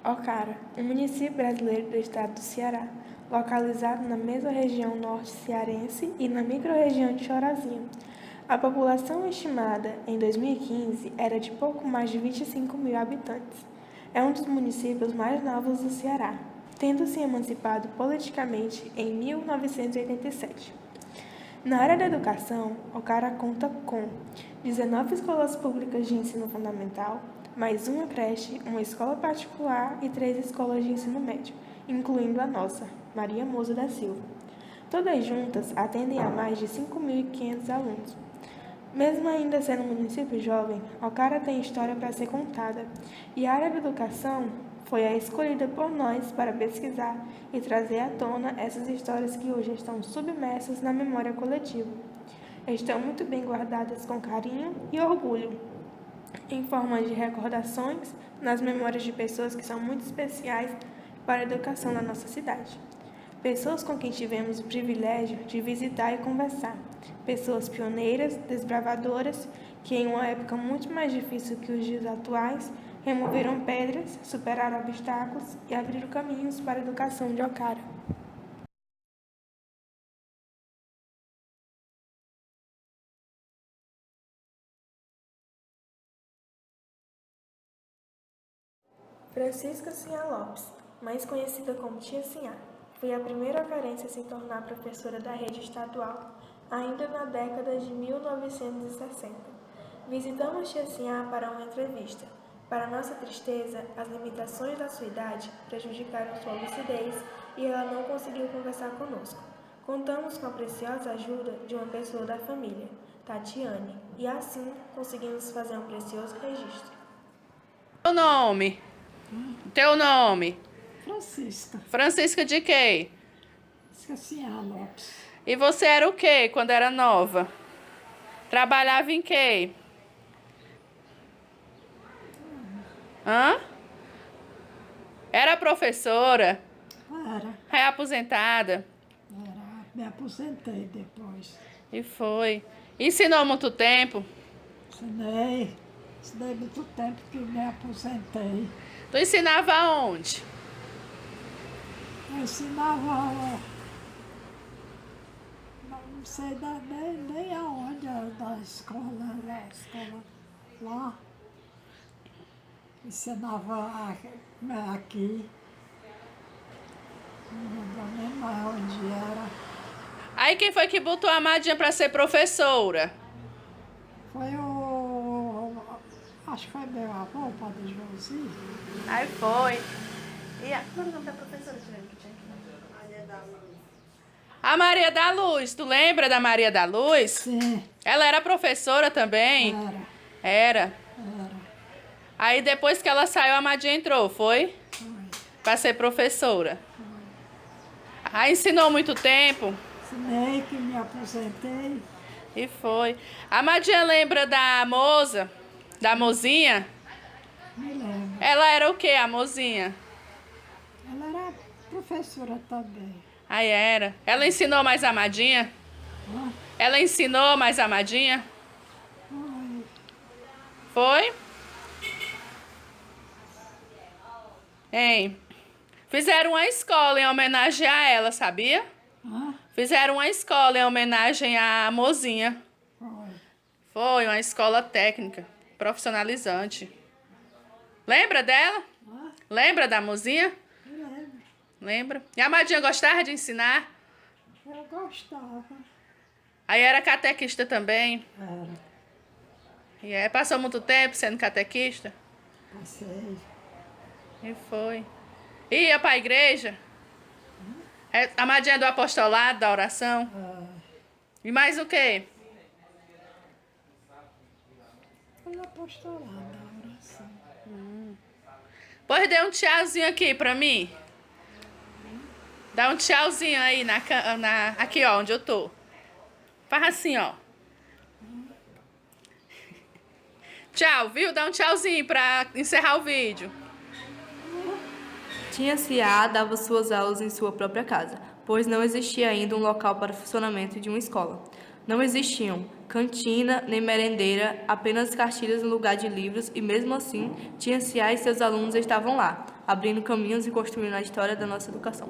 Ocara, um município brasileiro do estado do Ceará, localizado na mesma região norte cearense e na microrregião de Chorazinho. A população estimada em 2015 era de pouco mais de 25 mil habitantes. É um dos municípios mais novos do Ceará, tendo se emancipado politicamente em 1987. Na área da educação, Ocara conta com 19 escolas públicas de ensino fundamental, mais uma creche, uma escola particular e 3 escolas de ensino médio, incluindo a nossa, Maria Moza da Silva. Todas juntas atendem a mais de 5.500 alunos. Mesmo ainda sendo um município jovem, Ocara tem história para ser contada, e a área da educação foi a escolhida por nós para pesquisar e trazer à tona essas histórias que hoje estão submersas na memória coletiva. Estão muito bem guardadas com carinho e orgulho, em forma de recordações nas memórias de pessoas que são muito especiais para a educação da nossa cidade. Pessoas com quem tivemos o privilégio de visitar e conversar. Pessoas pioneiras, desbravadoras, que em uma época muito mais difícil que os dias atuais, removeram pedras, superaram obstáculos e abriram caminhos para a educação de Ocara. Francisca Sinhá Lopes, mais conhecida como Tia Sinhá, foi a primeira ocarense a se tornar professora da rede estadual, ainda na década de 1960. Visitamos Tia Sinhá para uma entrevista. Para nossa tristeza, as limitações da sua idade prejudicaram sua lucidez e ela não conseguiu conversar conosco. Contamos com a preciosa ajuda de uma pessoa da família, Tatiane, e assim conseguimos fazer um precioso registro. Teu nome? Teu nome? Francisca. Francisca de quê? Sinhá Lopes. E você era o quê quando era nova? Trabalhava em quê? Hã? Era professora? Era. É aposentada? Era. Me aposentei depois. E foi. Ensinou muito tempo? Ensinei muito tempo que me aposentei. Tu ensinava aonde? Eu ensinava, não sei nem aonde, da escola lá. Ensinava aqui. Não lembro nem mais onde era. Aí quem foi que botou a Madinha pra ser professora? Foi acho que foi meu avô, o padre Joãozinho. Aí foi. E qual é o nome da professora? A Maria da Luz. Tu lembra da Maria da Luz? Sim. Ela era professora também? Era. Aí depois que ela saiu, a Madinha entrou, foi? Foi. Pra ser professora. Aí ensinou muito tempo? Ensinei que me aposentei. E foi. A Madinha lembra da moça? Da mozinha? Me lembro. Ela era o quê, a mozinha? Ela era professora também. Aí era. Ela ensinou mais a Madinha? Hã? Ela ensinou mais a Madinha? Foi. Foi? Hein? Fizeram uma escola em homenagem a ela, sabia? Hã? Fizeram uma escola em homenagem à mozinha. Foi. Foi uma escola técnica, profissionalizante. Lembra dela? Hã? Lembra da mozinha? Me lembro. Lembra? E a Madinha gostava de ensinar? Eu gostava. Aí era catequista também. Era. E passou muito tempo sendo catequista? Passei. E foi. Ia pra igreja? A Madinha é do apostolado, da oração? E mais o quê? Foi apostolado da oração. Pois dê um tchauzinho aqui pra mim. Dá um tchauzinho aí aqui, ó, onde eu tô. Faz assim, ó. Tchau, viu? Dá um tchauzinho pra encerrar o vídeo. Tia Sinhá dava suas aulas em sua própria casa, pois não existia ainda um local para o funcionamento de uma escola. Não existiam cantina nem merendeira, apenas cartilhas no lugar de livros e, mesmo assim, Tia Sinhá e seus alunos estavam lá, abrindo caminhos e construindo a história da nossa educação.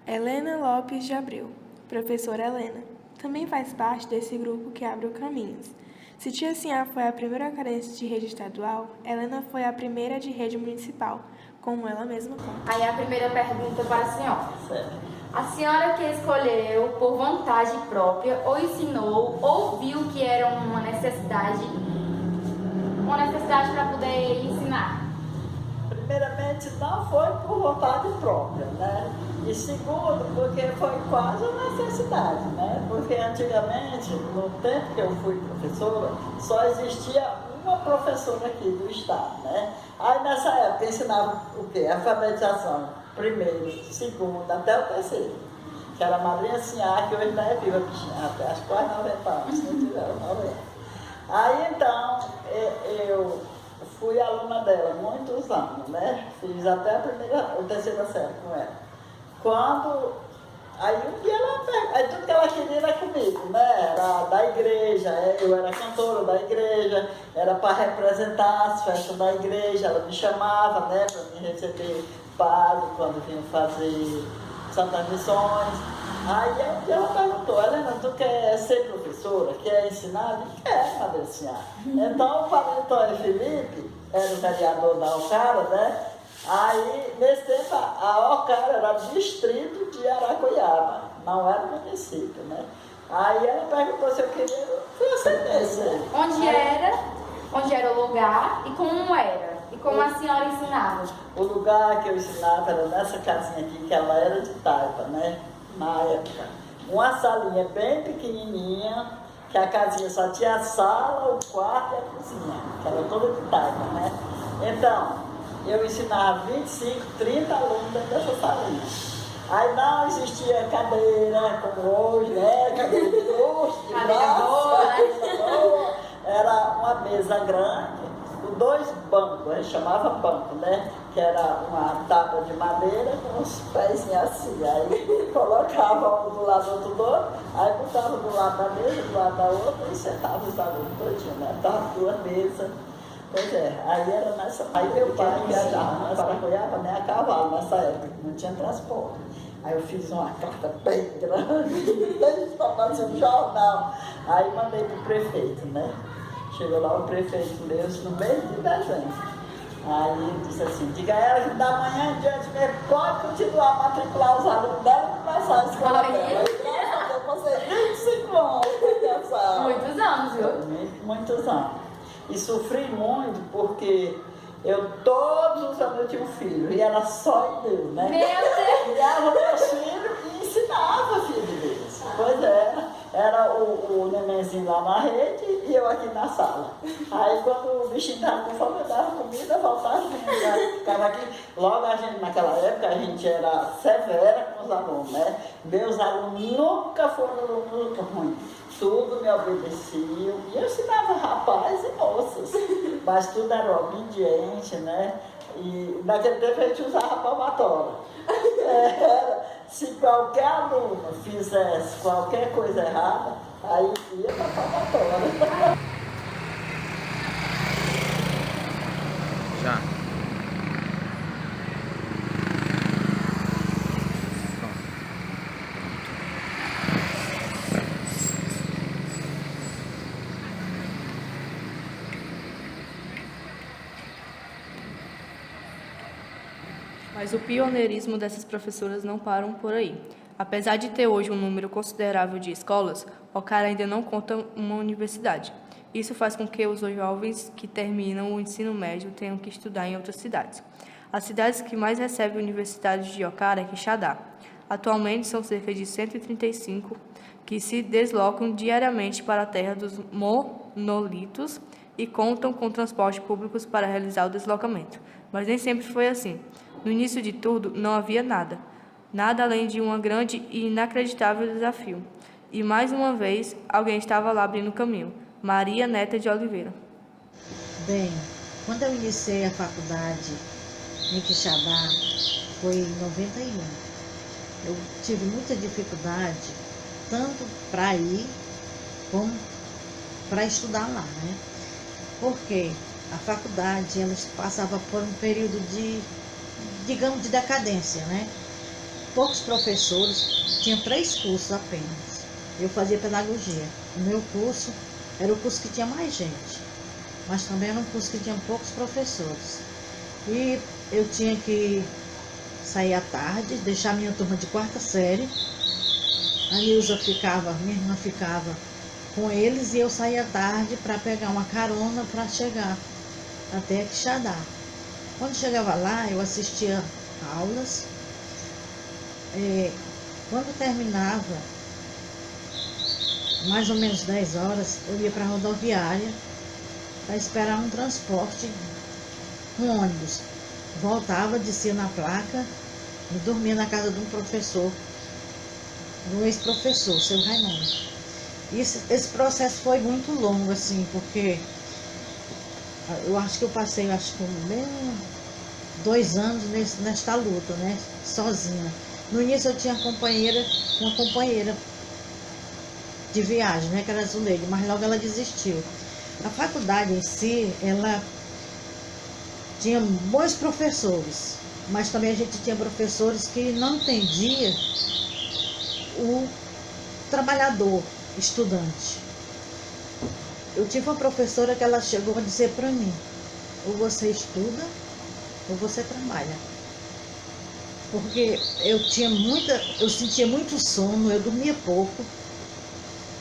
Helena Lopes de Abreu, professora Helena, também faz parte desse grupo que abre caminhos. Se Tia Sinhá foi a primeira carência de rede estadual, Helena foi a primeira de rede municipal, como ela mesma conta. Aí a primeira pergunta para a senhora. Certo. A senhora que escolheu por vontade própria ou ensinou ou viu que era uma necessidade para poder ensinar? Primeiramente, não foi por vontade própria, né? E segundo, porque foi quase uma necessidade, né? Porque antigamente, no tempo que eu fui professora, só existia uma professora aqui do estado, né? Aí nessa época ensinava o quê? Alfabetização, primeiro, segundo, até o terceiro. Que era a Madrinha Sinhá, que hoje não é viva, bichinha, até acho quase 90 anos, se não tiver 90. Aí então, eu fui aluna dela muitos anos, né? Fiz até a terceira série com ela. Aí um dia aí tudo que ela queria era comigo, né? Era da igreja, eu era cantora da igreja, era para representar as festas da igreja, ela me chamava, né? Para me receber padre quando vinha fazer Santas Missões. Aí um dia ela perguntou: Helena, tu quer ser professora? Quer ensinar? Eu disse: quero, Madre Sinhá. Então o padre Antônio Felipe era o vereador da Ocara, né? Aí, nesse tempo, a Ocara era distrito de Araguaiaba, não era município, né? Aí ela perguntou se eu queria, eu fui aceitar. Onde era o lugar e como era? E como a senhora ensinava? O lugar que eu ensinava era nessa casinha aqui, que ela era de taipa, né? Na época. Uma salinha bem pequenininha, que a casinha só tinha a sala, o quarto e a cozinha, que era toda de taipa, né? Então, eu ensinava 25, 30 alunos dentro dessa salinha. Aí não existia cadeira como hoje, né? Cadeira de luxo, de braço, boa. Era uma mesa grande, com 2 bancos, a gente chamava banco, né? Que era uma tábua de madeira com os pés assim. Aí colocava um do lado do outro, aí botava do lado da mesa, do lado da outra e sentava os alunos todinhos, né? Tava 2 mesas. Pois é, aí era nessa. Aí meu pai viajava para Araguaiaba, né, a cavalo nessa época, não tinha transporte. Aí eu fiz uma carta bem grande, desde para fazer um jornal. Aí mandei para o prefeito, né? Chegou lá o prefeito leu no mês de dezembro. Aí ele disse assim: diga a ela que da manhã em diante mesmo pode continuar a matricular os alunos dela e começar a escola dela. Eu passei 25 anos nessa. Muitos anos, viu? Muitos anos. E sofri muito porque todos os anos eu tinha um filho e era só em Deus, né? Meu Deus! Criava meus filhos e ensinava filho de Deus. Pois era o nenenzinho lá na rede e eu aqui na sala. Aí quando o bichinho estava com fome, eu dava comida, voltava, ficava aqui. Logo a gente, naquela época, a gente era severa com os alunos, né? Meus alunos nunca foram alunos ruins. Tudo me obedeciam, e eu ensinava rapazes e moças, mas tudo era obediente, né? E naquele tempo a gente usava palmatória. Se qualquer aluno fizesse qualquer coisa errada, aí ia para palmatória. Já. Mas o pioneirismo dessas professoras não param por aí. Apesar de ter hoje um número considerável de escolas, Ocara ainda não conta uma universidade. Isso faz com que os jovens que terminam o ensino médio tenham que estudar em outras cidades. As cidades que mais recebem universidades de Ocara é Quixadá. Atualmente são cerca de 135 que se deslocam diariamente para a terra dos monolitos e contam com transporte públicos para realizar o deslocamento. Mas nem sempre foi assim. No início de tudo, não havia nada. Nada além de um grande e inacreditável desafio. E mais uma vez, alguém estava lá abrindo o caminho. Maria Neta de Oliveira. Bem, Quando eu iniciei a faculdade em Quixadá, foi em 91. Eu tive muita dificuldade, tanto para ir como para estudar lá, né? Porque a faculdade, ela passava por um período de, digamos, de decadência, né? Poucos professores, tinha 3 cursos apenas. Eu fazia pedagogia. O meu curso era o curso que tinha mais gente, mas também era um curso que tinha poucos professores. E eu tinha que sair à tarde, deixar minha turma de 4ª série. A Nilza ficava, minha irmã ficava com eles e eu saía à tarde para pegar uma carona para chegar até Quixadá. Quando chegava lá, eu assistia aulas. Quando terminava, mais ou menos 10 horas, eu ia para a rodoviária para esperar um transporte, um ônibus. Voltava, descia na placa e dormia na casa de um professor, do ex-professor, seu Raimundo. Esse processo foi muito longo, assim, porque eu acho que eu passei, bem 2 anos nesta luta, né, sozinha. No início eu tinha uma companheira de viagem, né, que era a Zuleide, mas logo ela desistiu. A faculdade em si, ela tinha bons professores, mas também a gente tinha professores que não entendiam o trabalhador, estudante. Eu tive uma professora que ela chegou a dizer para mim: ou você estuda ou você trabalha. Porque eu sentia muito sono, eu dormia pouco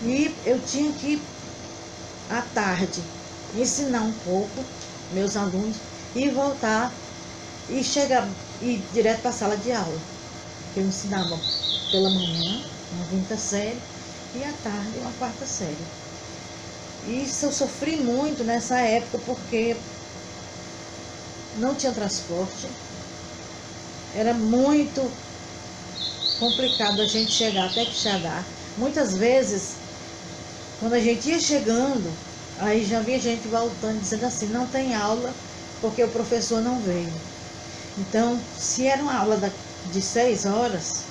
e eu tinha que ir à tarde ensinar um pouco meus alunos e voltar e ir direto para a sala de aula. Eu ensinava pela manhã, uma 5ª série, e à tarde, uma 4ª série. Isso eu sofri muito nessa época, porque não tinha transporte, era muito complicado a gente chegar até Quixadá. Muitas vezes, quando a gente ia chegando, aí já via gente voltando, dizendo assim: não tem aula, porque o professor não veio. Então, se era uma aula de 6 horas,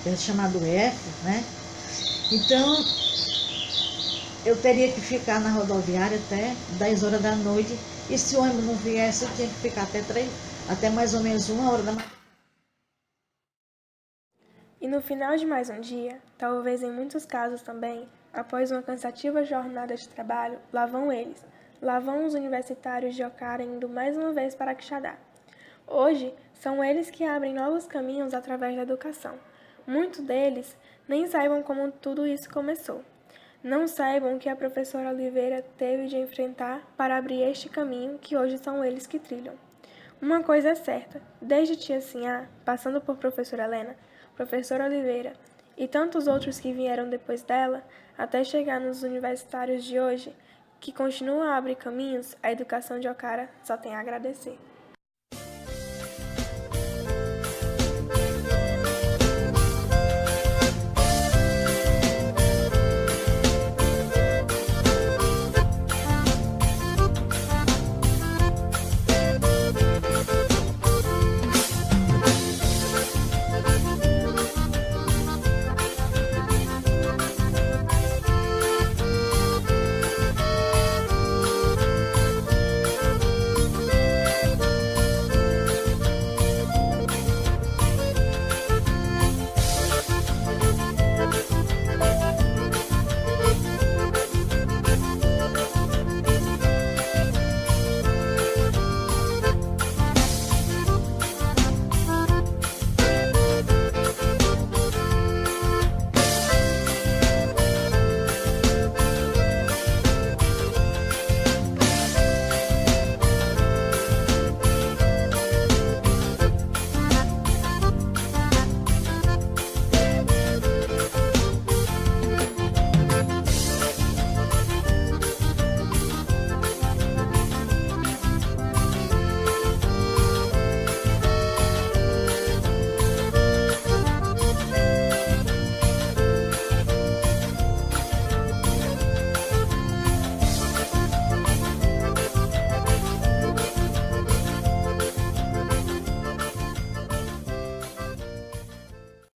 que é chamado F, né? Então, eu teria que ficar na rodoviária até 10 horas da noite, e se o ônibus não viesse, eu tinha que ficar até mais ou menos 1 hora da manhã. E no final de mais um dia, talvez em muitos casos também, após uma cansativa jornada de trabalho, lá vão eles, lá vão os universitários de Ocara indo mais uma vez para Quixadá. Hoje, são eles que abrem novos caminhos através da educação. Muitos deles nem saibam como tudo isso começou. Não saibam o que a professora Oliveira teve de enfrentar para abrir este caminho que hoje são eles que trilham. Uma coisa é certa, desde tia Sinhá, passando por professora Helena, professora Oliveira e tantos outros que vieram depois dela, até chegar nos universitários de hoje, que continuam a abrir caminhos, a educação de Ocara só tem a agradecer.